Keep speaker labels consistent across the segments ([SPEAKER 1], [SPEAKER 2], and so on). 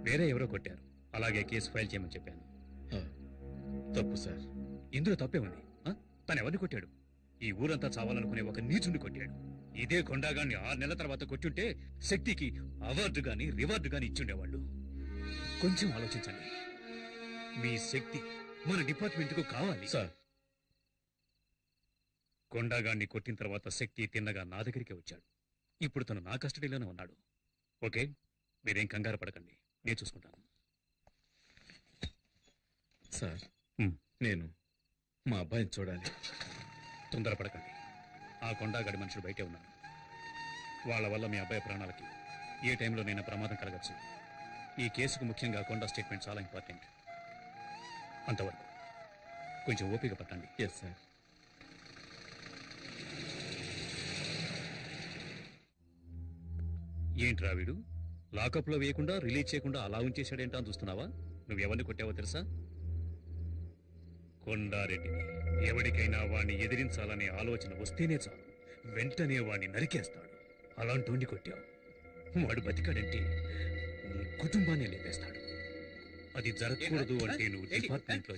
[SPEAKER 1] వేరే ఎవరో కొట్టారు. అలాగే కేసు ఫైల్ చేయమని చెప్పాను.
[SPEAKER 2] తప్పు సార్.
[SPEAKER 1] ఇందులో తప్పే ఉంది. తను ఎవరిని కొట్టాడు? ఈ ఊరంతా చావాలనుకునే ఒక నీచుని కొట్టాడు. ఇదే కొండాగాన్ని 6 నెలల తర్వాత కొట్టుంటే శక్తికి అవార్డు గాని రివార్డు గాని ఇచ్చుండేవాళ్ళు. కొంచెం ఆలోచించండి. మీ శక్తి మన డిపార్ట్మెంట్ కు కావాలి
[SPEAKER 2] సార్.
[SPEAKER 1] కొండాగాన్ని కొట్టిన తర్వాత శక్తి తిన్నగా నా దగ్గరికి వచ్చాడు. ఇప్పుడు తను నా కస్టడీలోనే ఉన్నాడు. ఓకే, మీరేం కంగారు పడకండి, నేను చూసుకుంటాను.
[SPEAKER 2] సార్, నేను మా అబ్బాయిని చూడాలి.
[SPEAKER 1] తొందరపడకండి. ఆ కొండాగడి మనుషులు బయటే ఉన్నారు. వాళ్ళ వల్ల మీ అబ్బాయి ప్రాణాలకి ఏ టైంలోనైనా ప్రమాదం కలగచ్చు. ఈ కేసుకు ముఖ్యంగా కొండా స్టేట్మెంట్ చాలా ఇంపార్టెంట్. అంతవరకు కొంచెం ఓపిక పట్టండి.
[SPEAKER 2] Yes sir.
[SPEAKER 1] ఏంట్రా వీడు లాకప్ లో వేయకుండా రిలీజ్ చేయకుండా అలా ఉంచేశాడేంటా అని చూస్తున్నావా? నువ్వెవరిని కొట్టావో తెలుసా? కొండారెడ్డిని. ఎవరికైనా వాణ్ణి ఎదిరించాలనే ఆలోచన వస్తేనే చాలు, వెంటనే వాణ్ణి నరికేస్తాడు. అలాంటి కొట్టావు. వాడు బతికాడంటే నీ కుటుంబాన్ని లేపేస్తాడు. అది జరగకూడదు అంటే నువ్వు డిపార్ట్మెంట్ లో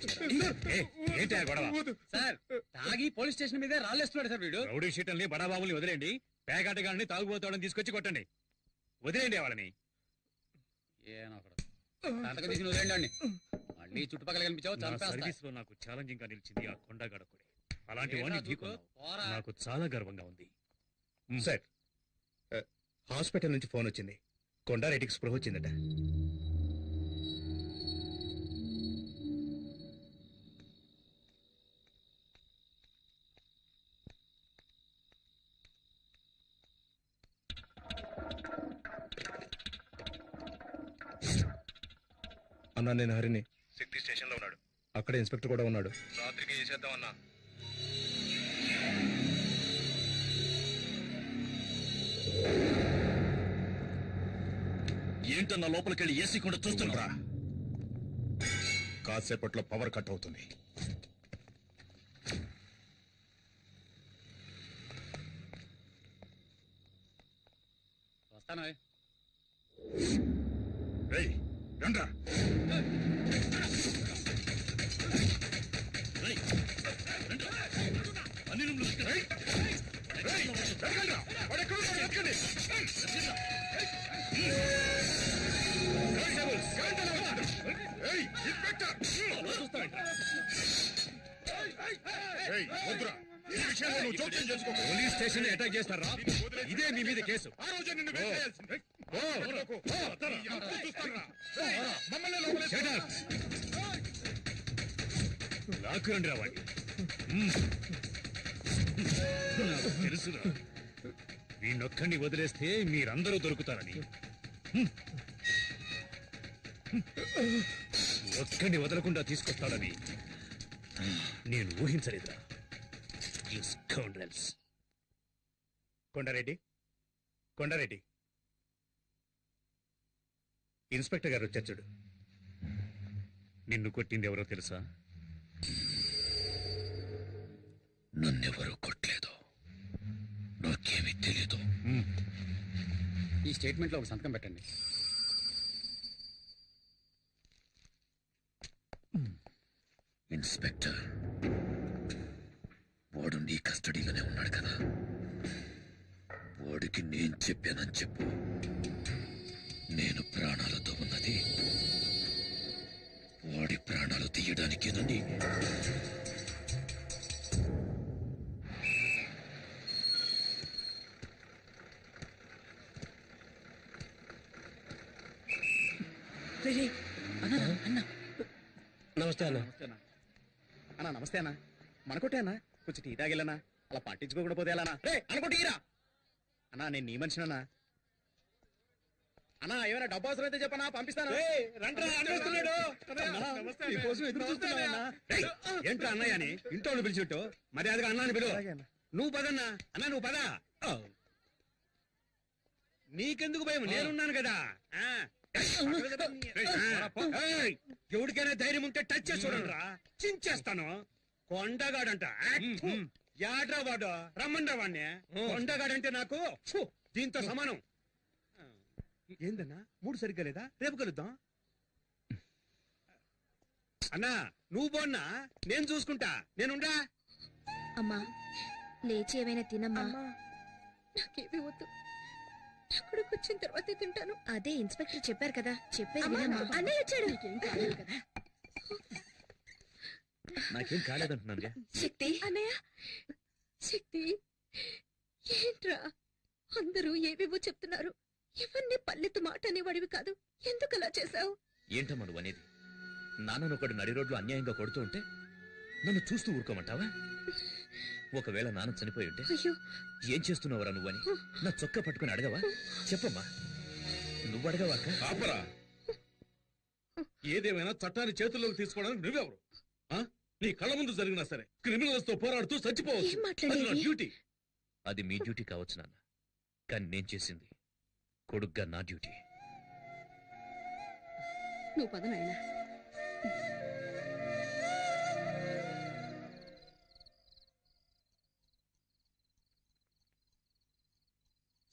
[SPEAKER 1] ఏంటా గొడవ?
[SPEAKER 3] సార్, తాగి పోలీస్ స్టేషన్ మీదే రాళ్ళేస్తున్నాడు సార్ వీడు.
[SPEAKER 1] రౌడీ షీటల్ని బడాబాబుల్ని వదిలేండి. పేకాటగాళ్ళని తాగుబోతాడని తీసుకొచ్చి కొట్టండి. వదిలేండి వాళ్ళని.
[SPEAKER 3] వదిలేండి. మళ్ళీ చుట్టుపక్కల కనిపించావు.
[SPEAKER 1] సర్వీస్ లో నాకు ఛాలెంజింగ్ గా నిలిచింది ఆ కొండగడకుడే. అలాంటి వాడిని ఢీకొన్నావు. నాకు చాలా గర్వంగా ఉంది.
[SPEAKER 4] సార్, హాస్పిటల్ నుంచి ఫోన్ వచ్చింది. కొండారెడ్డికి స్పృహ వచ్చిందట. అన్నా, నేను హరిని. శక్తి స్టేషన్ లో ఉన్నాడు. అక్కడ ఇన్స్పెక్టర్ కూడా ఉన్నాడు. రాత్రికి చేసేద్దాం అన్నా.
[SPEAKER 1] ఏంటన్నా లోపలికెళ్ళి ఏసీ కూడా చూస్తున్నా?
[SPEAKER 4] కాసేపట్లో పవర్ కట్ అవుతుంది.
[SPEAKER 3] వస్తానా?
[SPEAKER 4] రండ్రా.
[SPEAKER 1] పోలీస్ స్టేషన్ అటాక్ చేస్తారా? ఇదే మీ మీద కేసు. లాక్కురండి రావాడి. తెలుసురా, వీణొక్కడిని వదిలేస్తే మీరందరూ దొరుకుతారని. ఒక్కడిని వదలకుండా తీసుకొస్తాడని నేను ఊహించలేదురా.
[SPEAKER 4] కొండారెడ్డి, కొండారెడ్డి, ఇన్స్పెక్టర్ గారు వచ్చారు చూడు.
[SPEAKER 1] నిన్ను కొట్టింది ఎవరో తెలుసా?
[SPEAKER 2] నన్నెవరూ కొట్టలేదు. నాకేమీ తెలీదు.
[SPEAKER 3] ఈ స్టేట్మెంట్ లో ఒక సంతకం పెట్టండి.
[SPEAKER 2] ఇన్స్పెక్టర్, వాడు నీ కస్టడీలోనే ఉన్నాడు కదా. వాడికి నేను చెప్పానని చెప్పు. నేను ప్రాణాలతో ఉన్నది వాడి ప్రాణాలు తీయడానికేనని.
[SPEAKER 4] నమస్తే అన్న.
[SPEAKER 3] అన్నా నమస్తే అన్నా. మనకొట్టే అన్నా, కొంచెం టీ తాగెళ్ళనా? అలా పట్టించుకోకుండా పోతే ఎలా అనుకుంటీరా అన్నా? నేను నీ మనిషినన్నా. అన్నా ఏమైనా డబ్బు అవసరం అయితే చెప్పనా, పంపిస్తాను.
[SPEAKER 1] ఏంట్రా అన్నయ్య అని ఇంట్లో పిలిచిట్టు మర్యాదగా అన్నాను పిలువ. నువ్వు పదన్నా. అన్నా నువ్వు పదా. నీకెందుకు భయం? నేనున్నాను కదా. ఎవరికైనా ధైర్యం ఉంటే టచ్ చేసి చూడండి రా, చించేస్తాను. కొండగాడంట. యాడ్రా వాడు, రమ్మండ్రా వాడిని. కొండగాడంటే నాకు దీంతో సమానం.
[SPEAKER 4] ఏందన్నా, మూడు సరిగ్గా లేదా? రేపు కలుద్దాం.
[SPEAKER 1] అన్నా నువ్వు పోన్నా, నేను చూసుకుంటా. నేనుండా.
[SPEAKER 5] అమ్మా లేచి ఏమైనా తినమ్మా. నాకేమీ వద్దు, అక్కడికి వచ్చిన తర్వాత తింటాను. అదే ఇన్స్పెక్టర్ చెప్పారు కదా, చెప్పేది వినమ్మా. అన్నయ్య వచ్చాడు.
[SPEAKER 2] నాకేం కాలేదంటున్నానుగా.
[SPEAKER 5] శక్తి అన్నయ్య, శక్తి ఏంట్రా అందరూ ఏవేవో చెప్తున్నారు. ఇవన్నీ పల్లెత్తు మాట అనేవాడివి కాదు, ఎందుకు అలా చేశావు?
[SPEAKER 2] ఏంటమ్మా నువ్వు అనేది? నాన్నను ఒకడు నడి రోడ్లు అన్యాయంగా కొడుతూ ఉంటే నన్ను చూస్తూ ఊరుకోమంటావా? ఒకవేళ నాన్న చనిపోయి ఉంటే
[SPEAKER 5] అయ్యో
[SPEAKER 2] ఏం చేస్తున్నావురా నువ్వని నా చొక్కా పట్టుకుని అడగవా? చెప్పమ్మా, నువ్వు అడగవా అక్క?
[SPEAKER 4] ఆపరా! ఏదేమైనా చట్టాన్ని చేతుల్లోకి తీసుకోవడానికి నువ్వెవరు? నీ కళ్ళ ముందు జరిగినా సరే క్రిమినల్స్ తో పోరాడుతూ చచ్చిపోవచ్చు.
[SPEAKER 5] ఏం మాట్లాడేది?
[SPEAKER 4] అది నా డ్యూటీ.
[SPEAKER 2] అది మీ డ్యూటీ కావచ్చు నాన్న, కానీ నేను చేసింది కొడుగ్గా నా డ్యూటీ.
[SPEAKER 5] నువ్వు పద నాయనా.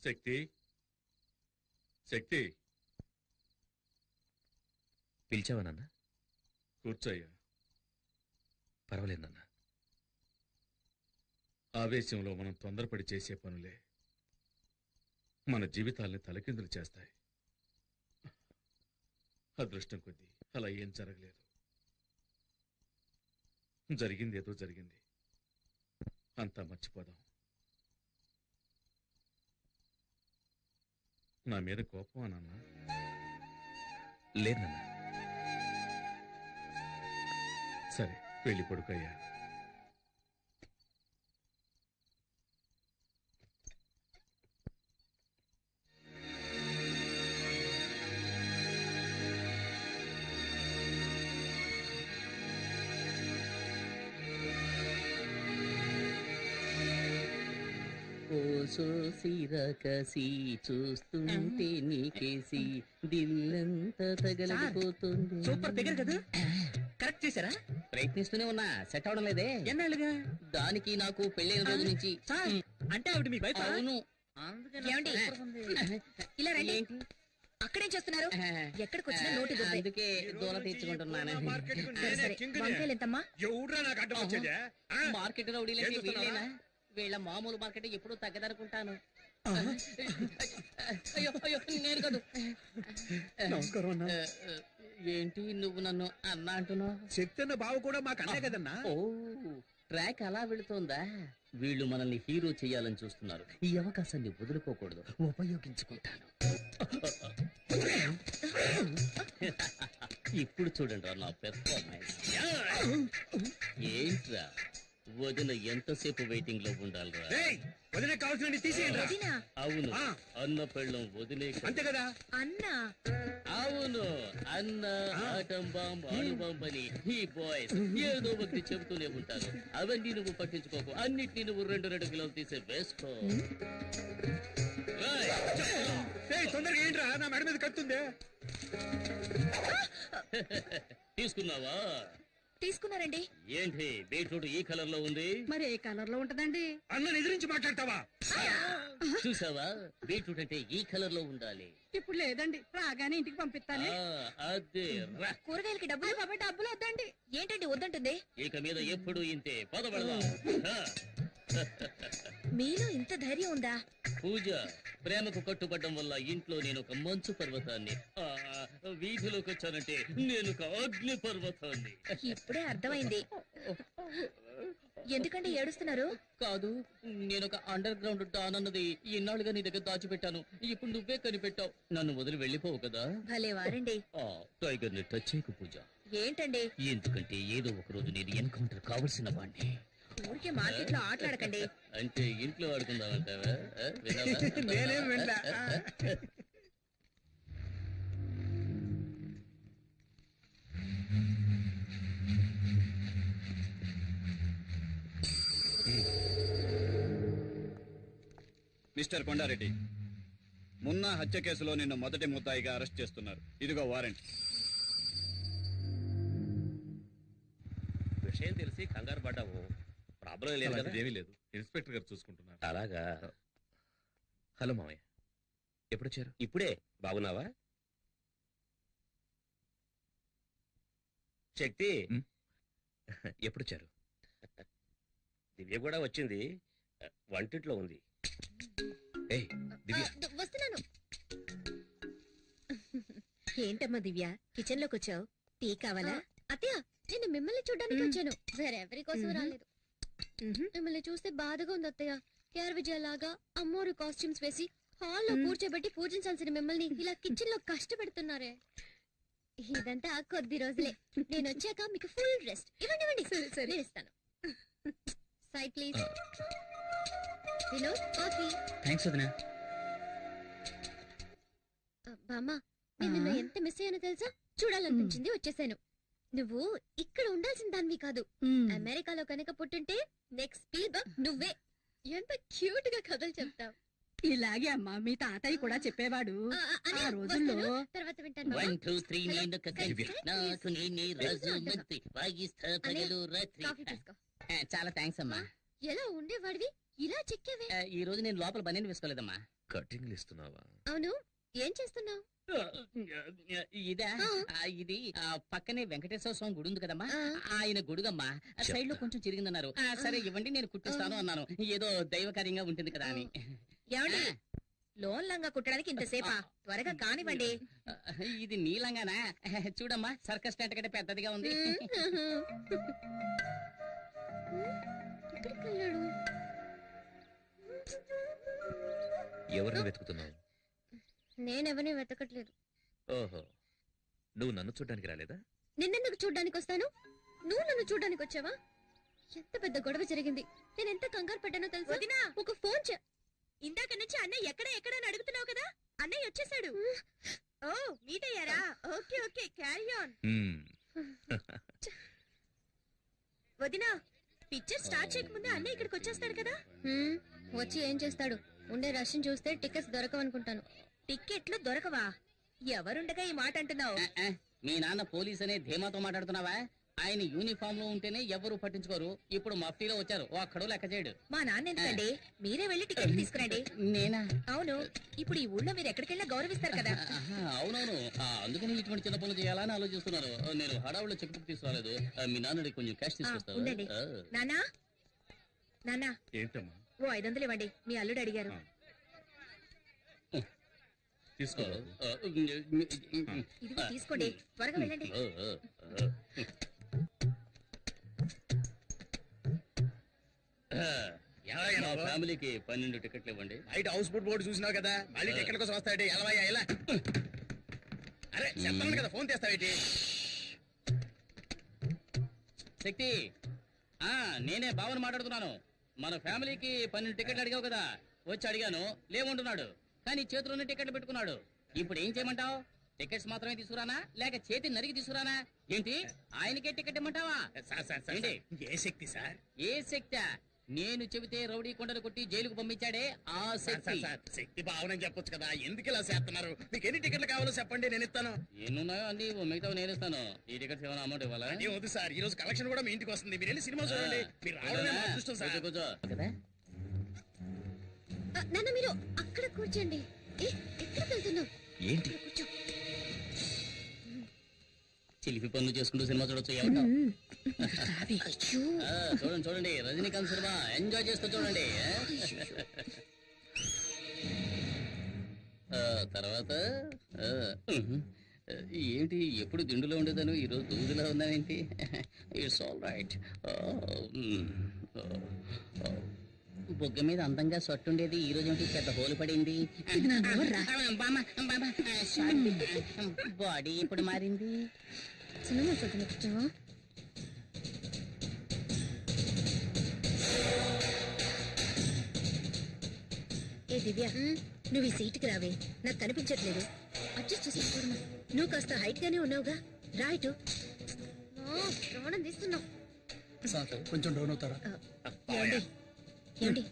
[SPEAKER 4] శక్తి, శక్తి,
[SPEAKER 2] పిలిచావా నాన్న?
[SPEAKER 4] కూర్చోయ్యా.
[SPEAKER 2] పర్వాలేదు నాన్న.
[SPEAKER 4] ఆవేశంలో మనం తొందరపడి చేసే పనులే మన జీవితాల్ని తలకిందులు చేస్తాయి. అదృష్టం కొద్దీ అలా ఏం జరగలేదు. జరిగింది ఏదో జరిగింది, అంతా మర్చిపోదాం. నా మీద కోపమా నాన్న?
[SPEAKER 2] లేదు నాన్న.
[SPEAKER 4] సరే వెళ్ళి పడుకోయ్యా.
[SPEAKER 6] సిరకసి చూస్తుంటే నీకేసి దిల్లంతా తగలడిపోతుంది.
[SPEAKER 3] సూపర్ ఫిగర్ కదా, కరెక్ట్ చేశారా?
[SPEAKER 6] ప్రయత్నిస్తూనే ఉన్నా, సెట్ అవడం లేదే.
[SPEAKER 3] ఎన్నాళ్ళుగా?
[SPEAKER 6] దానికి నాకు పెళ్ళైన రోజు నుంచి.
[SPEAKER 3] అంటే ఆవిడ మీ వైఫ్?
[SPEAKER 6] అవును.
[SPEAKER 5] ఏమండి? ఇలా రండి.
[SPEAKER 6] ఏంటి
[SPEAKER 5] అక్కడేం చేస్తున్నారు? ఎక్కడికి వచ్చినా నోటి దుబ్బే.
[SPEAKER 6] అందుకే దూల తెచ్చుకుంటున్నాను.
[SPEAKER 5] సరే, వంకాయలు ఎంతమ్మా?
[SPEAKER 1] ఎవడ్రా నాకు అడ్డం వచ్చేదే?
[SPEAKER 6] మార్కెట్ రౌడీలంటే వీళ్ళేనా? వీళ్ళ మామూలు మార్కెట్ ఎప్పుడు తగ్గదనుకుంటాను. అయ్యో అయ్యో, నేను కాదు.
[SPEAKER 3] నమస్కారం అన్నా.
[SPEAKER 6] ఏంటి నువ్వు నన్ను అన్నా అంటున్నావు?
[SPEAKER 3] శక్తి అన్న బావ కూడా మాకు అన్నే కదన్నా.
[SPEAKER 6] ఓ, ట్రాక్ అలా వెళుతోందా? వీళ్ళు మనల్ని హీరో చేయాలని చూస్తున్నారు. ఈ అవకాశాన్ని వదులుకోకూడదు, ఉపయోగించుకుంటాను. ఇప్పుడు చూడండి రా నా పెర్ఫార్మెన్స్. ఏంట్రా వదిన ఎంతసేపు వెయిటింగ్ లో ఉండాలిరా?
[SPEAKER 1] వదిన కావాల్సిన తీసేయండి.
[SPEAKER 5] వదినా?
[SPEAKER 6] అవును, అన్న పెళ్ళం వదిలే.
[SPEAKER 1] అంతే కదా?
[SPEAKER 5] అన్నా?
[SPEAKER 6] అవును, అన్న, ఆటం బాంబ్, అణుబాంబ్ అని ఈ బాయ్స్ ఏదో ఒకటి చెబుతూనే ఉంటారు. అవన్నీ నువ్వు పట్టించుకోకు, అన్నిటినీ నువ్వు 2 కిలోలు తీసే వేసుకో.
[SPEAKER 1] తొందరగా ఏంట్రా, నా మెడ మీద కత్తుంది.
[SPEAKER 6] తీసుకున్నావా?
[SPEAKER 5] తీసుకున్నారండి.
[SPEAKER 6] ఏంటి బీట్రూట్ ఈ కలర్ లో ఉంది?
[SPEAKER 5] మరి ఏ కలర్ లో ఉంటదండి?
[SPEAKER 1] అన్న ఎదిరించి మాట్లాడతావా?
[SPEAKER 6] చూసావా, బీట్రూట్ అంటే ఈ కలర్ లో ఉండాలి.
[SPEAKER 5] ఇప్పుడు లేదండి, రాగానే ఇంటికి పంపిస్తాను.
[SPEAKER 6] అదే రా.
[SPEAKER 5] కూరగాయలకి డబ్బులు? బాబా డబ్బులు వద్దండి. ఏంటండి వద్దంటుంది?
[SPEAKER 6] ఇక మీద ఎప్పుడు ఇంతే. పదబడదాం.
[SPEAKER 5] మీలో ఇంత ధైర్యం ఉందా?
[SPEAKER 6] పూజ, ప్రేమకు కట్టుబడ్డం వల్ల ఇంట్లో నేను ఒక మంచు పర్వతాన్ని, వీధిలోకి వచ్చానంటే నేను ఒక అగ్ని పర్వతాన్ని.
[SPEAKER 5] ఇప్పుడే అర్థమైంది. ఎందుకంటే ఏడుస్తున్నారు?
[SPEAKER 6] కాదు, నేను ఒక అండర్ గ్రౌండ్ డాన్ అన్నది ఇన్నాళ్ళుగా నీ దగ్గర దాచిపెట్టాను. ఇప్పుడు నువ్వే కనిపెట్టావు. నన్ను వదిలి వెళ్ళిపోవు కదా?
[SPEAKER 5] భలే వారండి.
[SPEAKER 6] టైగర్ ని టచ్ చేయకు పూజ.
[SPEAKER 5] ఏంటండి?
[SPEAKER 6] ఎందుకంటే ఏదో ఒక రోజు నేను ఎన్కౌంటర్ కావలసిన వాడిని.
[SPEAKER 5] ఊరికే మార్కెట్ లో ఆటలాడకండి.
[SPEAKER 6] అంటే ఇంట్లో ఆడుకుందామంటావా?
[SPEAKER 3] నేనేం వెళ్ళా.
[SPEAKER 7] మిస్టర్ కొండారెడ్డి, మున్నా హత్య కేసులో నిన్ను మొదటి ముద్దాయిగా అరెస్ట్ చేస్తున్నారు. ఇదిగో వారెంట్.
[SPEAKER 2] విషయం తెలిసి కంగారు పడ్డావు. ప్రాబ్లం లేదు కదా?
[SPEAKER 4] ఏమీ లేదు, ఇన్స్పెక్టర్ గారు చూసుకుంటున్నారు.
[SPEAKER 2] అలాగా. హలో మామయ్య, ఎప్పుడొచ్చారు?
[SPEAKER 8] ఇప్పుడే. బాగున్నావా? శక్తి
[SPEAKER 2] ఎప్పుడొచ్చారు?
[SPEAKER 8] దివ్య కూడా వచ్చింది, వంటింట్లో ఉంది.
[SPEAKER 2] ఏయ్ దివ్య,
[SPEAKER 5] వస్తున్నాను. ఏంటమ్మా దివ్య, కిచెన్ లోకి వచ్చావు? టీ కావాలా? అత్తయ్య, నేను మిమ్మల్ని చూడడానికి వచ్చాను, వేరెవరి కోసం రాలేదు. మిమ్మల్ని చూస్తే బాధగా ఉంది అత్తయ్య. కేఆర్ విజయ లాగా అమ్మోరు కాస్ట్యూమ్స్ వేసి హాల్లో కూర్చోబెట్టి పూజించాల్సిన మిమ్మల్ని ఇలా కిచెన్ లో కష్టపెడుతున్నారే. ఇదంతా కొద్ది రోజులే, నేను వచ్చాక మీకు ఫుల్ రెస్ట్. ఇవ్వండి నేను ఇస్తాను. Side please. Vinod, coffee.
[SPEAKER 3] Thanks వదినా.
[SPEAKER 5] బామ్మ, నేను నిన్ను ఎంత మిస్ అయ్యానో తెలుసా? చూడాలనిపించింది, వచ్చేసాను. నువ్వు ఇక్కడ ఉండాల్సిన దానివి కాదు. అమెరికాలో కనుక పుట్టుంటే నెక్స్ట్ స్పీల్బర్గ్ నువ్వే. ఎంత క్యూట్ గా కథలు చెప్తావు.
[SPEAKER 9] ఇలాగే అమ్మా మీ తాతయ్య కూడా చెప్పేవాడు. ఆ రోజుల్లో
[SPEAKER 5] తర్వాత వింటాను.
[SPEAKER 6] 1 2 3 నేను కలిసి నాకు నేనే రాజు మంత్రి వాయిస్తా పగలు రాత్రి.
[SPEAKER 5] కాఫీ తీసుకో.
[SPEAKER 9] చాలా థ్యాంక్స్ అమ్మా.
[SPEAKER 5] ఎలా ఉండేవాడివి, ఇలా చెక్కేవే.
[SPEAKER 9] ఈ రోజు నేను లోపల బనీని వేసుకోలేదమ్మా.
[SPEAKER 2] కటింగ్లు ఇస్తున్నావా?
[SPEAKER 5] అవును, ఏం చేస్తున్నావు?
[SPEAKER 9] ఇదా ఇది పక్కనే వెంకటేశ్వర స్వామి గుడి ఉంది కదమ్మా,
[SPEAKER 5] ఆ.
[SPEAKER 9] ఆయన గుడుగమ్మా. సైడ్ లో కొంచెం చిరిగిందన్నారు. సరే ఇవ్వండి, నేను కుట్టిస్తాను అన్నాను. ఏదో దైవకార్యంగా ఉంటుంది కదా అని.
[SPEAKER 5] ఏమండి, లోన్ లంగా కుట్టడానికి ఇంతసేపా? త్వరగా కానివ్వండి.
[SPEAKER 9] ఇది నీలంగానా? చూడమ్మా, సర్కస్ టెంట్ కంటే పెద్దదిగా ఉంది.
[SPEAKER 5] ఎక్కడికి వెళ్ళాడు?
[SPEAKER 2] ఎవరిని వెతుకుతున్నావు?
[SPEAKER 5] నేనెవరిని వెతకట్లేదు.
[SPEAKER 2] ఓహో, నువ్వు నన్ను చూడ్డానికి రాలేదా?
[SPEAKER 5] నిన్నెందుకు చూడ్డానికి వస్తాను? నువ్వు నన్ను చూడ్డానికి వచ్చావా? ఎంత పెద్ద గొడవ జరిగింది. నేను ఎంత కంగారు పడ్డానో తెలుసా? ఒక ఫోన్ ఇందాక నుంచి అన్నయ్య ఎక్కడ అని అడుగుతున్నావు కదా, అన్నయ్య వచ్చేసాడు. ఓ, మీట్ అయ్యారా? Okay okay, carry on. వదినా, పిక్చర్ స్టార్ట్ చేయకముందే అన్నయ్య ఇక్కడికి వచ్చేస్తాడు కదా. వచ్చి ఏం చేస్తాడు? ఉండే రష్ని చూస్తే టికెట్స్ దొరకవనుకుంటాను. టికెట్లు దొరకవా? ఎవరుండగా ఈ మాట అంటున్నావు?
[SPEAKER 9] మీ నాన్న పోలీస్ అనే ధీమాతో మాట్లాడుతున్నావా? ఆయన యూనిఫామ్ లో ఉంటేనే ఎవరు పట్టించుకోరు. ఇప్పుడు మఫ్టీలో వచ్చారు, ఒక్కడో లెక్క చేయడు.
[SPEAKER 5] మా నాన్న ఎందుకండి? మీరే వెళ్ళి టికెట్ తీసుకురండి.
[SPEAKER 9] నేనా?
[SPEAKER 5] అవును, ఇప్పుడు ఈ ఊళ్ళో మీరు ఎక్కడికెళ్ళా గౌరవిస్తారు కదా.
[SPEAKER 6] అవునవును, అందుకని ఇటువంటి చిన్న పనులు చేయాలని ఆలోచిస్తున్నారు. నేను హడావులో చెక్ బుక్ తీసుకురాలేదు. మీ నాన్నడి కొంచెం క్యాష్
[SPEAKER 5] ఉండండి.
[SPEAKER 6] తీసుకొస్తాను.
[SPEAKER 5] నానా నానా,
[SPEAKER 1] ఏంటమ్మా?
[SPEAKER 5] ఓ 500 ఇవ్వండి, మీ అల్లుడు అడిగారు.
[SPEAKER 1] తీసుకో.
[SPEAKER 5] ఇదిగో తీసుకోండి, త్వరగా వెళ్ళండి.
[SPEAKER 6] మా ఫ్యామిలీకి 12 టికెట్లు ఇవ్వండి.
[SPEAKER 3] బయట హౌస్ బోట్ బోర్డు చూసినావు కదా, మళ్ళీ టికెట్ కోసం వస్తాడు. ఎలా అరే చెప్తాను కదా, ఫోన్ చేస్తావేటి?
[SPEAKER 6] శక్తి, నేనే భావన మాట్లాడుతున్నాను. మన ఫ్యామిలీకి 12 టికెట్లు అడిగావు కదా, వచ్చి అడిగాను, లేవంటున్నాడు. కానీ చేతిలోనే టికెట్లు పెట్టుకున్నాడు. ఇప్పుడు ఏం చేయమంటావు? టికెట్స్ మాత్రమే తీసుకురానా, లేక చేతి నరికి తీసుకురానా? ఏంటి, ఆయనకే టికెట్ ఇమ్మంటావా? ఏంటి?
[SPEAKER 3] ఏ శక్తి సార్?
[SPEAKER 6] ఏ శక్తి? నేను చెబితే రౌడీ కొండలు కొట్టి జైలుకు పంపించాడే ఆ శక్తి.
[SPEAKER 3] శక్తి భావన చెప్పొచ్చు కదా, ఎందుకు ఇలా చేస్తున్నారు? మీకు ఎన్ని టికెట్లు కావాలో చెప్పండి, నేను ఇస్తాను.
[SPEAKER 6] ఎన్నున్నాయో అన్ని మిగతా నేను ఇస్తాను. ఈ టికెట్స్ ఏమైనా అమౌంట్ ఇవ్వాలా?
[SPEAKER 3] అదే వద్దు సార్, ఈ రోజు కలెక్షన్ కూడా మీ ఇంటికి వస్తుంది. మీరు వెళ్ళి సినిమా చూడండి. మీరు రావడమే మా అదృష్టం సార్.
[SPEAKER 6] కూర్చో కదా.
[SPEAKER 5] నాన్న, మీరు అక్కడ కూర్చోండి. ఎక్కడికి వెళ్తున్నావు?
[SPEAKER 2] ఏంటి?
[SPEAKER 5] కూర్చో.
[SPEAKER 6] చిలిపి పనులు చేసుకుంటూ సినిమా చూడొచ్చు. చూడండి చూడండి, రజనీకాంత్ సినిమా ఎంజాయ్ చేస్తూ చూడండి. తర్వాత ఏంటి, ఎప్పుడు దిండులో ఉండేదాను, ఈ రోజు దూదులో ఉన్నానేంటి? It's all right. బొగ్గ మీద అందంగా సొట్టుండేది, ఈ రోజు ఏంటి పెద్ద హోలు పడింది? బాడీ ఇప్పుడు మారింది.
[SPEAKER 5] సినిమా చూడవచ్చు. ఏ దివ్య, నువ్వు ఈ సీటుకి రావే, నాకు కనిపించట్లేదు. అడ్జస్ట్ చేసి చూడమా. నువ్వు కాస్త హైట్ గానే ఉన్నావుగా, రైట్. ప్రాణం తీస్తున్నావు.
[SPEAKER 3] కొంచెం డౌన్ అవుతారా?
[SPEAKER 5] ఏమండి ఏమండి,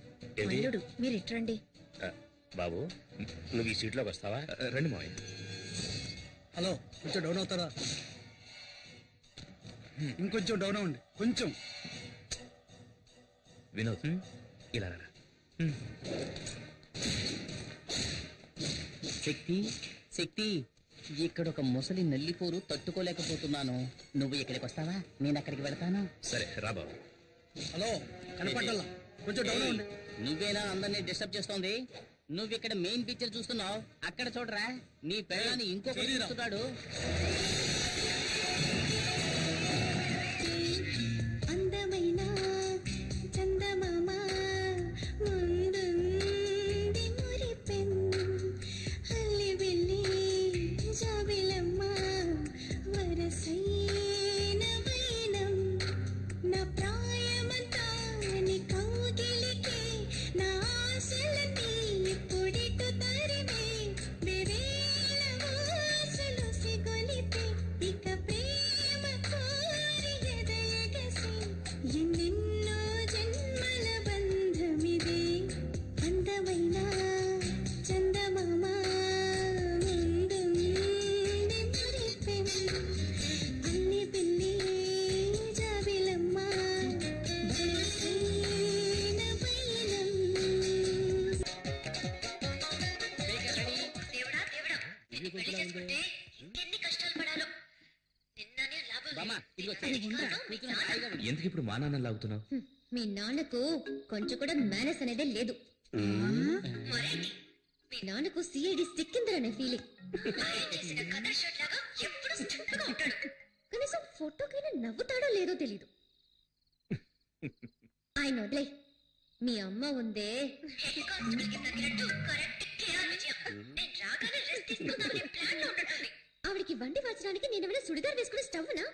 [SPEAKER 5] మల్లుడు మీరు ఇట్రండి.
[SPEAKER 8] బాబు, నువ్వు ఈ సీట్లోకి వస్తావా?
[SPEAKER 2] రండి మావయ్య.
[SPEAKER 3] హలో, కొంచెం డౌన్ అవుతారా? ఇంకొంచెం డౌన్ అవ్వండి, కొంచెం.
[SPEAKER 2] వినోద్, ఇలా రా.
[SPEAKER 9] శక్తి శక్తి, ఇక్కడ ఒక ముసలి నల్లిపోరు తట్టుకోలేకపోతున్నాను. నువ్వు ఇక్కడికి వస్తావా? నేను అక్కడికి వెళ్తాను.
[SPEAKER 2] సరే రా బాబు.
[SPEAKER 3] హలో కనపడ్డా కొంచెం డౌన్ ఉండి.
[SPEAKER 9] నువ్వేనా అందరినీ డిస్టర్బ్ చేస్తోంది? నువ్వు ఇక్కడ మెయిన్ పిక్చర్ చూస్తున్నావు, అక్కడ చూడరా నీ పిల్లని ఇంకొకటి చూస్తున్నాడు.
[SPEAKER 5] అందమైన చందమామ ముందుంది మురిపెన్ అల్లి వెళ్ళి జాబిలమ్మ వరసైన వైనం నా ప్రాయమంతా నీ కౌగిలికి నా ఆశలన్నీ ఎప్పుడిటు తరిమే బెవేల వాసలు సిగొలిపే ఇక ప్రేమ కోరి ఎదయగసి ఎన్నెన్నో జన్మల బంధమిదే అందమైన చందమామ ముందుంది మురిపెన్ అల్లి పిల్లి జాబిలమ్మ వరసైన వైనం ఎన్ని కష్టాలు పడాలో నిన్ననే లాభం.
[SPEAKER 2] ఎందుకు ఇప్పుడు మా నాన్న లాగుతున్నావు?
[SPEAKER 5] మీ నాన్నకు కొంచెం కూడా మేనస్ అనేదే లేదు. మరేంటి? మీ నాన్నకు సిఐడి సిక్కిందరనే ఫీలింగ్. ఆయన చేసిన కదర్ షర్ట్ లాగా ఎప్పుడు స్ట్రిక్ట్ గా ఉంటాడు. కనీసం ఫోటోకైనా నవ్వుతాడో లేదో తెలీదు. ఆయన వదిలే. మీ అమ్మ ఉందే హెడ్ కానిస్టేబుల్ కి తగినట్టు కరెక్ట్ కేఆర్ విజయం. నేను రాగానే రెస్ట్ తీసుకుందామనే ప్లాన్ లో ఉన్నట్టుంది. ఆవిడికి వండి వాచడానికి నేనేమైనా సుడిదార్ వేసుకునే స్టవ్నా?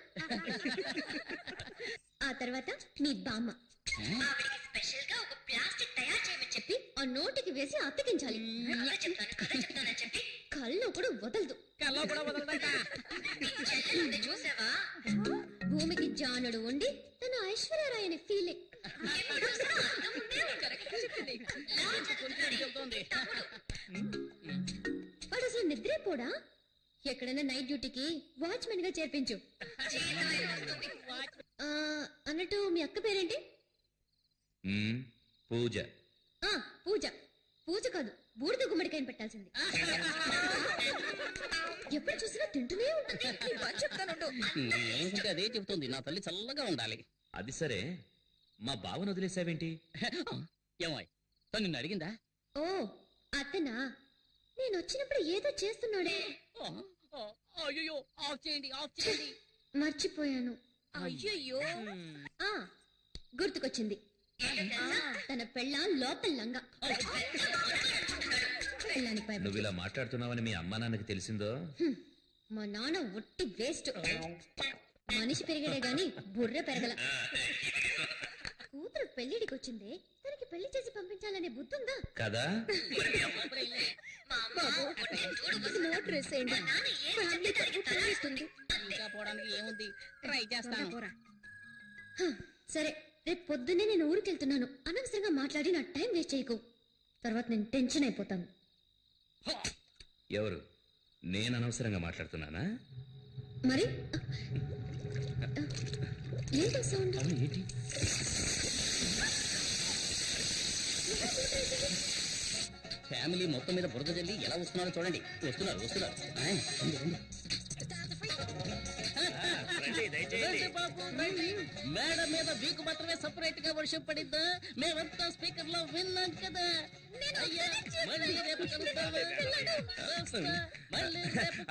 [SPEAKER 5] ఆ తర్వాత మీ బామ్మ ఆవిడికి స్పెషల్ గా ఒక ప్లాస్టిక్ తయారు చేయమని చెప్పి ఆ నోటికి వేసి అతికించాలి. కథ చెప్తానని చెప్పి కళ్ళు కూడా వదలదు. చూసావా? భూమికి జానుడు ఉండి తన ఐశ్వర్యరాయ్ అనే ఫీలింగ్. వాడు అసలు నిద్రేపోడా? ఎక్కడైనా నైట్ డ్యూటీకి వాచ్మెన్ గా చేర్పించు. అన్నట్టు మీ అక్క పేరేంటి?
[SPEAKER 2] పూజ.
[SPEAKER 5] పూజ. పూజ కాదు, బూడిద గుమ్మడికాయని పెట్టాల్సింది. ఎప్పుడు చూసినా తింటూనే ఉంటుంది.
[SPEAKER 9] ఏమిటంటే అదే చెబుతుంది, నా తల్లి చల్లగా ఉండాలి.
[SPEAKER 2] అది సరే, మా బావను వదిలేసావేంటి?
[SPEAKER 9] ఏమో తను నిన్ను అడిగిందా?
[SPEAKER 5] ఓ అతనా? నేను వచ్చినప్పుడు ఏదో చేస్తున్నాడే.
[SPEAKER 9] అయ్యో ఆఫ్ చేయండి, ఆఫ్ చేయండి.
[SPEAKER 5] మర్చిపోయాను.
[SPEAKER 9] అయ్యో
[SPEAKER 5] గుర్తుకొచ్చింది. తన పెళ్ళాం లోపల లంగా.
[SPEAKER 2] నువ్వు ఇలా మాట్లాడుతున్నావని మీ అమ్మా నాన్నకి తెలిసిందో?
[SPEAKER 5] మా నాన్న ఒట్టి వేస్ట్. మనిషి పెరిగాడే గాని బుర్ర పెరగల. కూతురు పెళ్లిడికి వచ్చిందే, తనకి పెళ్లి చేసి పంపించాలనే బుద్ధి ఉందా
[SPEAKER 2] కదా?
[SPEAKER 9] పోవడానికి ఏముంది, ట్రై చేస్తాను.
[SPEAKER 5] సరే, రేపు పొద్దున్నే నేను ఊరికెళ్తున్నాను. అనవసరంగా మాట్లాడి నా టైం వేస్ట్ చేయకు. తర్వాత నేను టెన్షన్ అయిపోతాను.
[SPEAKER 2] ఎవరు? నేను అనవసరంగా మాట్లాడుతున్నానా?
[SPEAKER 5] మరి ఏంటో సౌండ్?
[SPEAKER 2] ఏంటి?
[SPEAKER 9] ఫ్యామిలీ మొత్తం మీద బురద జల్లి ఎలా వస్తున్నారో చూడండి. వస్తున్నారు వస్తున్నారు. మేడం మీద వీకు మాత్రమే సపరేట్ గా వర్షం పడిందా? మేమంతా స్పీకర్ లో విన్నాం కదా. అయ్యా, మళ్ళీ రేపు కలుద్దామా? మళ్ళీ రేపు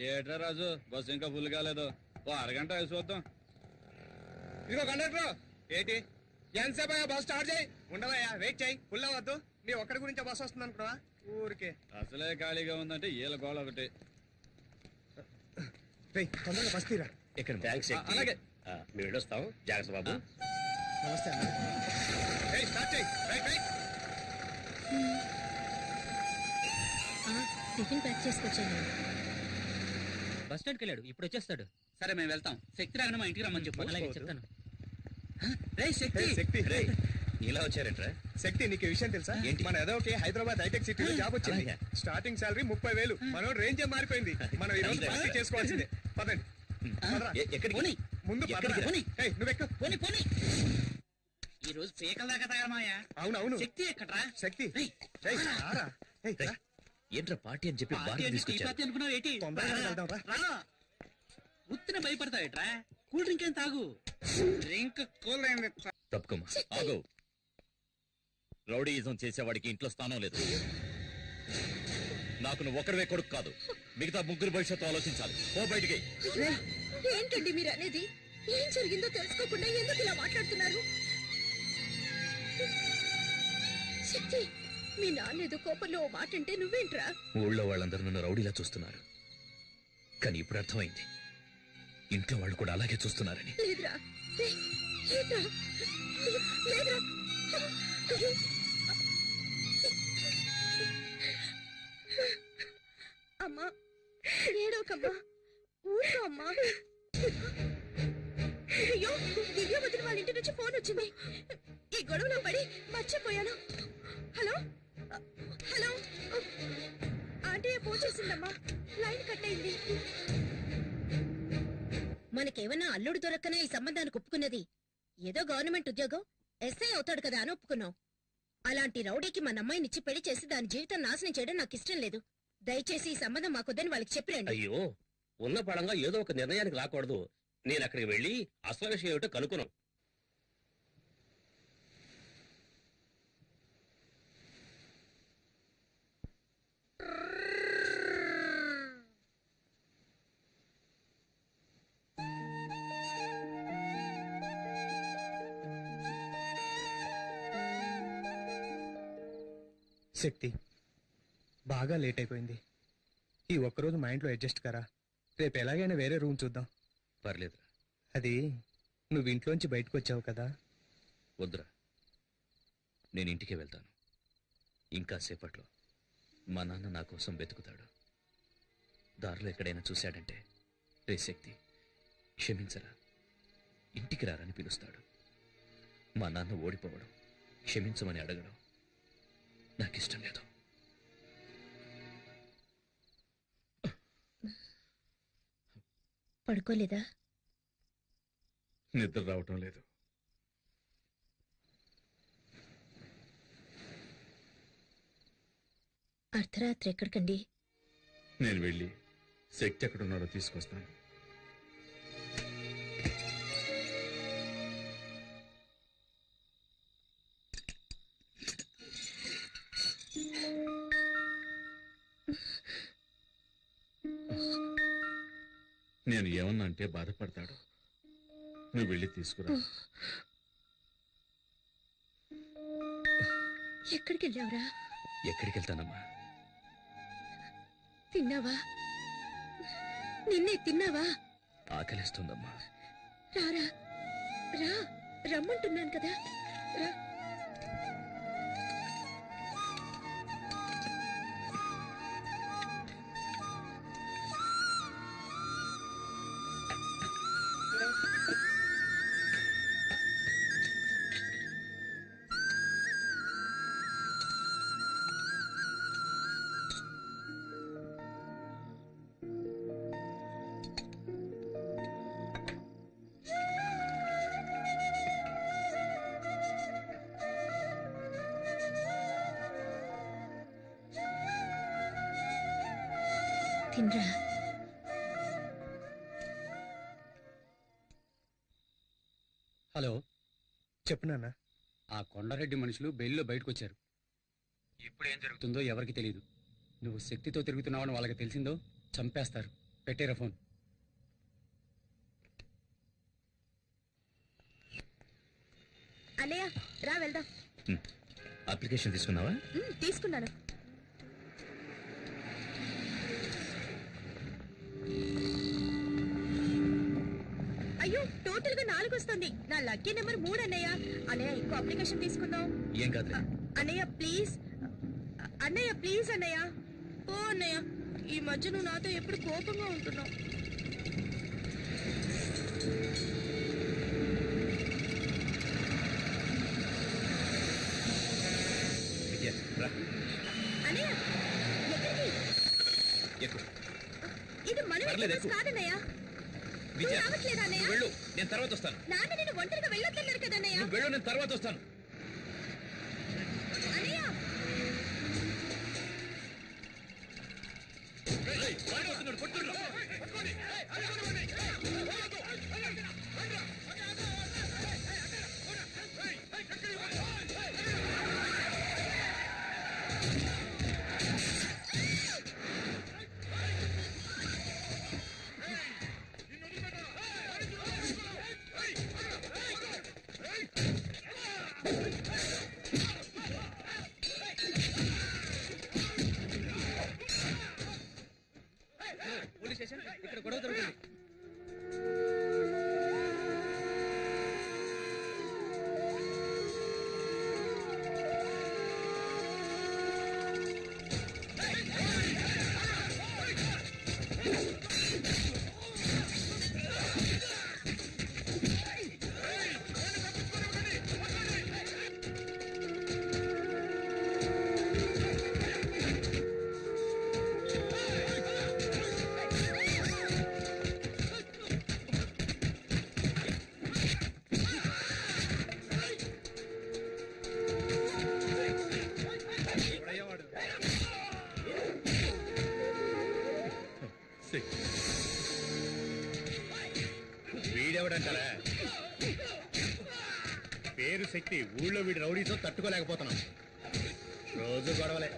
[SPEAKER 7] ఏట్రా రాజు, బస్సు ఇంకా ఫుల్ కాలేదు. ఓ అరగంట వేసి చూద్దాం.
[SPEAKER 4] ఇదిగో కండక్టర్, ఏంటి ఎంతసేపు బస్ స్టార్ట్ చేయి. ఉండవయ్యా, వెయిట్ చేయి. ఫుల్ అవ్వద్దు. నీ ఒక్కడి గురించి బస్ వస్తుంది అనుకున్నావా? ఊరికే
[SPEAKER 7] అసలే ఖాళీగా ఉందంటే ఈల గోళ ఒకటి.
[SPEAKER 4] తొందరగా బస్ తీరా.
[SPEAKER 2] ఇక్కడ
[SPEAKER 8] థ్యాంక్స్.
[SPEAKER 4] అలాగే.
[SPEAKER 8] మేము వెళ్ళొస్తాం. జాగ్రత్త బాబు.
[SPEAKER 4] నమస్తే అన్న. స్టార్ట్ చేయి. Right right.
[SPEAKER 5] టిఫిన్ ప్యాక్ చేసుకొచ్చాను.
[SPEAKER 6] బస్ స్టాండ్కి వెళ్ళాడు, ఇప్పుడు వచ్చేస్తాడు.
[SPEAKER 9] సరే మేము వెళ్తాం. శక్తి రాగానే మా ఇంటికి రమ్మని చెప్పు.
[SPEAKER 6] అలాగే చెప్తాను.
[SPEAKER 4] శక్తి
[SPEAKER 2] ఇలా వచ్చారంట్రా?
[SPEAKER 4] శక్తి, నీకు ఈ విషయం తెలుసా?
[SPEAKER 2] ఏంటి?
[SPEAKER 4] మన ఎదోకి హైదరాబాద్ హైటెక్ సిటీలో జాబ్ వచ్చింది.
[SPEAKER 2] అలాగా?
[SPEAKER 4] Starting salary 30,000. మనో రేంజ్ మారిపోయింది. మనం ఈ రోజు పార్టీ చేసుకోవాల్సిందే. పదండి. పదరా.
[SPEAKER 2] ఎక్కడికి?
[SPEAKER 4] ముందు
[SPEAKER 2] ఎక్కడికి?
[SPEAKER 4] పదరా. ఏయ్, నువ్వు ఎక్కు.
[SPEAKER 9] పోనీ పోనీ.
[SPEAKER 6] ఈ రోజు పీకల దాకా తగలమాయా.
[SPEAKER 3] అవునవును.
[SPEAKER 6] శక్తి ఎక్కడ్రా?
[SPEAKER 3] శక్తి
[SPEAKER 6] రేయ్,
[SPEAKER 3] రేయ్, రారా. రేయ్, రా.
[SPEAKER 2] ఏంట్రా పార్టీ అని చెప్పి
[SPEAKER 6] పార్టీ
[SPEAKER 2] బాగా
[SPEAKER 6] అంటే టీ
[SPEAKER 2] తీసుకొచ్చారు.
[SPEAKER 6] పార్టీ అనుకున్నావు ఏంటి?
[SPEAKER 3] తొందరగా వెళ్దాం, రా.
[SPEAKER 6] రా. ఉత్తిన భయపడతావేట్రా? కూల్ డ్రింక్ ఏం తాగు.
[SPEAKER 4] డ్రింక్ కూల్ అయింది.
[SPEAKER 2] తప్పుకోమా, ఆగు. రౌడీయిజం చేసేవాడికి ఇంట్లో స్థానం లేదు. నాకు నువ్వు ఒక్కడవే కొడుకు కాదు, మిగతా ముగ్గురు భవిష్యత్తు ఆలోచించాలి. ఓ బయటికి.
[SPEAKER 5] ఏంటండి మీరు అనేది? ఏం జరిగిందో తెలుసుకోకుండా ఎందుకు ఇలా మాట్లాడుతున్నారు? శక్తి, మీ నాన్న ఏదో కోపంలో ఓ మాట అంటే నువ్వేంట్రా?
[SPEAKER 2] ఊళ్ళో వాళ్ళందరూ నన్ను రౌడీలా చూస్తున్నారు, కానీ ఇప్పుడు అర్థమైంది ఇంట్లో వాళ్ళు కూడా అలాగే చూస్తున్నారని.
[SPEAKER 5] లేదురా, లేదురా, లేదురా. అమ్మా, ఏడోకమ్మా, ఊరుకో అమ్మా. అయ్యో, దివ్య వదిన వాళ్ళ ఇంటి నుంచి ఫోన్ వచ్చింది. ఈ గొడవలో పడి మర్చిపోయాను. హలో హలో, ఆంటీ ఫోన్ చేసిందమ్మా, లైన్ కట్ అయింది. మనకేమన్నా అల్లుడు దొరక్కనే ఈ సంబంధానికి ఒప్పుకున్నది? ఏదో గవర్నమెంట్ ఉద్యోగం, ఎస్ఐ అవుతాడు కదా అని ఒప్పుకున్నాం. అలాంటి రౌడీకి మన అమ్మాయినిచ్చి పెళ్లి చేసి దాని జీవితం నాశనం చేయడం నాకు ఇష్టం లేదు. దయచేసి ఈ సంబంధం మాకొద్దని వాళ్ళకి చెప్పిరండి.
[SPEAKER 8] అయ్యో, ఉన్న పడంగా ఏదో ఒక నిర్ణయానికి రాకూడదు. నేను అక్కడికి వెళ్ళి అసలు విషయం ఏమిటో కనుక్కున్నాను.
[SPEAKER 4] శక్తి, బాగా లేట్ అయిపోయింది. ఈ ఒక్కరోజు మా ఇంట్లో అడ్జస్ట్ కరా. రేపు ఎలాగైనా వేరే రూమ్ చూద్దాం.
[SPEAKER 2] పర్లేదురా.
[SPEAKER 4] అది నువ్వు ఇంట్లోంచి బయటకు వచ్చావు కదా.
[SPEAKER 2] వద్దురా, నేను ఇంటికే వెళ్తాను. ఇంకా సేపట్లో మా నాన్న నా కోసం వెతుకుతాడు. దారిలో ఎక్కడైనా చూశాడంటే, రే శక్తి క్షమించరా, ఇంటికి రారని పిలుస్తాడు. మా నాన్న ఓడిపోవడం, క్షమించమని అడగడం నాకిష్టం లేదు.
[SPEAKER 5] పడుకోలేదా?
[SPEAKER 1] నిద్ర రావటం లేదు.
[SPEAKER 5] అర్ధరాత్రి ఎక్కడికండి?
[SPEAKER 1] నేను వెళ్ళి శక్తి ఎక్కడున్నాడో తీసుకొస్తాను. నేను ఏమన్నా అంటే బాధపడతాడు. నువ్వు వెళ్ళి తీసుకురా.
[SPEAKER 5] ఎక్కడికి వెళ్ళావురా?
[SPEAKER 2] ఎక్కడికి వెళ్తానమ్మా?
[SPEAKER 5] తిన్నావా? నిన్నే తిన్నావా?
[SPEAKER 2] ఆకలిస్తుందమ్మా.
[SPEAKER 5] రారా, రా, రమ్మంటున్నాను కదా, రా. తినరా.
[SPEAKER 4] హలో, చెప్పు నాన్న.
[SPEAKER 10] ఆ కొండారెడ్డి మనుషులు బెయిల్లో బయటకు వచ్చారు. ఇప్పుడు ఏం జరుగుతుందో ఎవరికి తెలియదు. నువ్వు శక్తితో తిరుగుతున్నావని వాళ్ళకి తెలిసిందో చంపేస్తారు. పెట్టేరా ఫోన్.
[SPEAKER 5] అన్నయ్య, రా వెళ్దాం.
[SPEAKER 2] అప్లికేషన్ తీసుకున్నావా?
[SPEAKER 5] తీసుకున్నాను. అయ్యో, టోటల్ గా 4 వస్తుంది. నా లక్కీ నెంబర్ 3 అన్నయ్య. అన్నయ్య, ఇంకో అప్లికేషన్ తీసుకుందాం.
[SPEAKER 2] ఏం కాదు
[SPEAKER 5] అన్నయ్య ప్లీజ్, అన్నయ్య ప్లీజ్ అన్నయ్య. ఓ అన్నయ్య, ఈ మధ్య నువ్వు నాతో ఎప్పుడు కోపంగా ఉంటున్నావు. అన్నయ్య, ఎక్కడికి? ఇది మన కాదన్నయ్య.
[SPEAKER 2] విజయ,
[SPEAKER 5] రావట్లేదా అన్నయ్య?
[SPEAKER 2] నువ్వు వెళ్ళు, నేను తర్వాత వస్తాను.
[SPEAKER 5] నాన్న నేను ఒంటరిగా వెళ్ళొద్దన్నారు కదా అన్నయ్య.
[SPEAKER 2] నువ్వు వెళ్ళు, నేను తర్వాత వస్తాను.
[SPEAKER 5] అన్నయ్య
[SPEAKER 2] వాడే వస్తున్నాడు, కొట్టుర్రు.
[SPEAKER 3] పోలీస్ స్టేషన్ ఇక్కడ గొడవ జరుగుతుంది.
[SPEAKER 1] వీడెవడంటారా? పేరు శక్తి. ఊళ్ళో వీడి రౌడీతో తట్టుకోలేకపోతున్నాం. రోజు గొడవలే.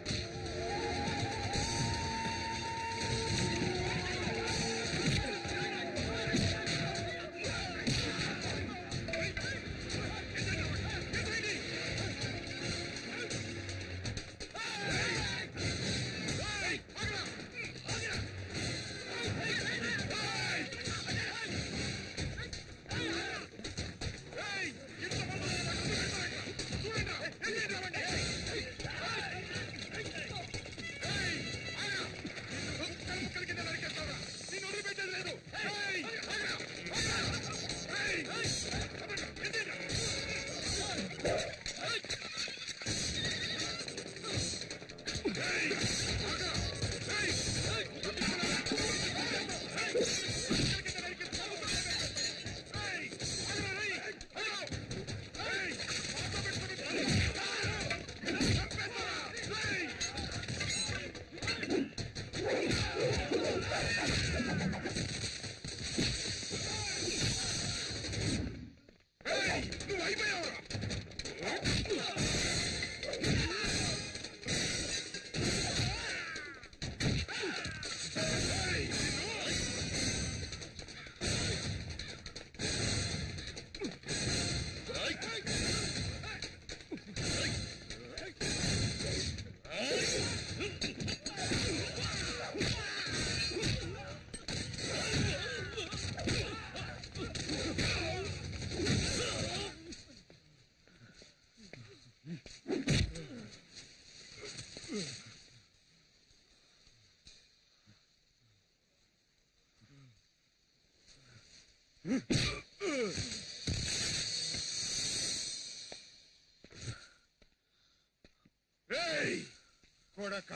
[SPEAKER 11] కొడక,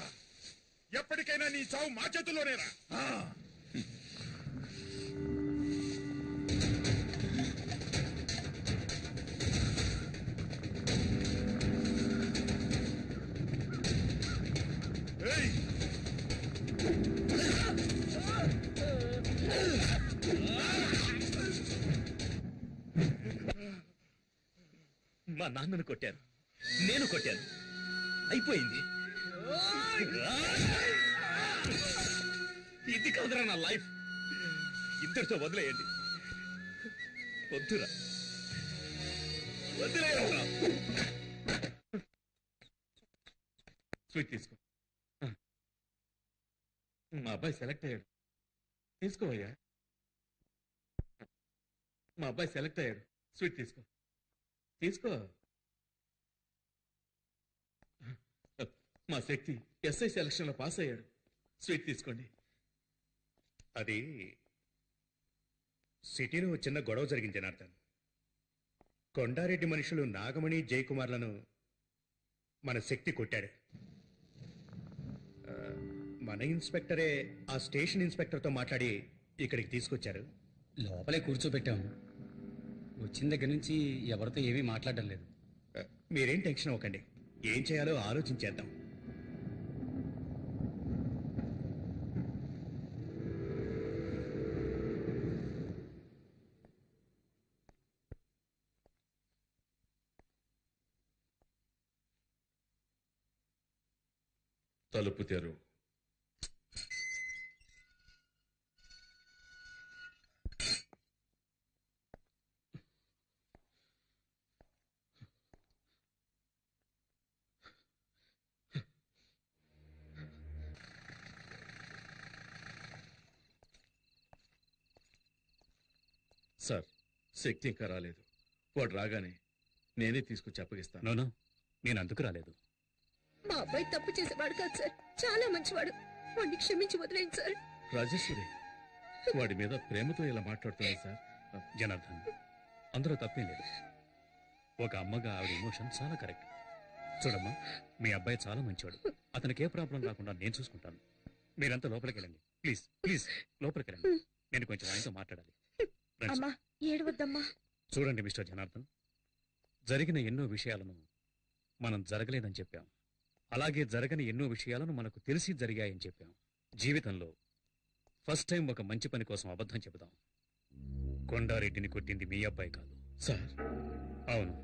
[SPEAKER 11] ఎప్పటికైనా నీ చావు మా చేతుల్లోనేరా.
[SPEAKER 2] మా నాన్నను కొట్టాను, నేను కొట్టాను, అయిపోయింది. ఇది కాదురా నా లైఫ్. ఇద్దరితో వదిలేయండి. వద్దురా, వదిలేయండిరా. స్వీట్ తీసుకో. మా అబ్బాయి సెలెక్ట్ అయ్యాడు. తీసుకోవయ్యా. మా అబ్బాయి సెలెక్ట్ అయ్యాడు. స్వీట్ తీసుకో, తీసుకో. మా శక్తి ఎస్ఐ సెలక్షన్ లో పాస్ అయ్యాడు. స్వీట్ తీసుకోండి.
[SPEAKER 1] అది సిటీలో చిన్న గొడవ జరిగింది జనార్దన్. కొండారెడ్డి మనుషులు నాగమణి జయకుమార్లను మన శక్తి కొట్టాడు. మన ఇన్స్పెక్టరే ఆ స్టేషన్ ఇన్స్పెక్టర్తో మాట్లాడి ఇక్కడికి తీసుకొచ్చారు.
[SPEAKER 10] లోపలే కూర్చోబెట్టాము. వచ్చిన దగ్గర నుంచి ఎవరితో ఏమీ మాట్లాడడం లేదు.
[SPEAKER 3] మీరేం టెన్షన్ అవ్వకండి, ఏం చేయాలో ఆలోచించేద్దాం.
[SPEAKER 11] తలుపు తెరు. సార్, శక్తి ఇంకా రాలేదు. వాడు రాగానే నేనే తీసుకొచ్చి అప్పగిస్తాను.
[SPEAKER 1] నోనో, నేను అందుకు రాలేదు.
[SPEAKER 5] మా అబ్బాయి తప్పు చేసేవాడు కాదు సార్, చాలా మంచివాడు. వాడిని క్షమించి వదిలేండి సార్.
[SPEAKER 11] రాజేశ్వరి, వాడి మీద ప్రేమతో ఇలా మాట్లాడుతున్నాను సార్.
[SPEAKER 1] జనార్దన్, అందులో తప్పేం లేదు. ఒక అమ్మగా ఆవిడ ఎమోషన్ చాలా కరెక్ట్. చూడమ్మా, మీ అబ్బాయి చాలా మంచివాడు. అతనికి ఏ ప్రాబ్లం రాకుండా నేను చూసుకుంటాను. మీరంతా లోపలికి వెళ్ళండి. ప్లీజ్ ప్లీజ్ లోపలికి వెళ్ళండి. నేను కొంచెం ఆయనతో మాట్లాడాలి. రండి.
[SPEAKER 5] అమ్మా ఏడవద్దమ్మా.
[SPEAKER 1] చూడండి మిస్టర్ జనార్దన్, జరిగిన ఎన్నో విషయాలను మనం జరగలేదని చెప్పాం. అలాగే జరగని ఎన్నో విషయాలను మనకు తెలిసి జరిగాయని చెప్పాం. జీవితంలో ఫస్ట్ టైం ఒక మంచి పని కోసం అబద్ధం చెబుదాం. కొండారెడ్డిని కొట్టింది మీ అబ్బాయి కాదు
[SPEAKER 11] సార్.
[SPEAKER 1] అవును,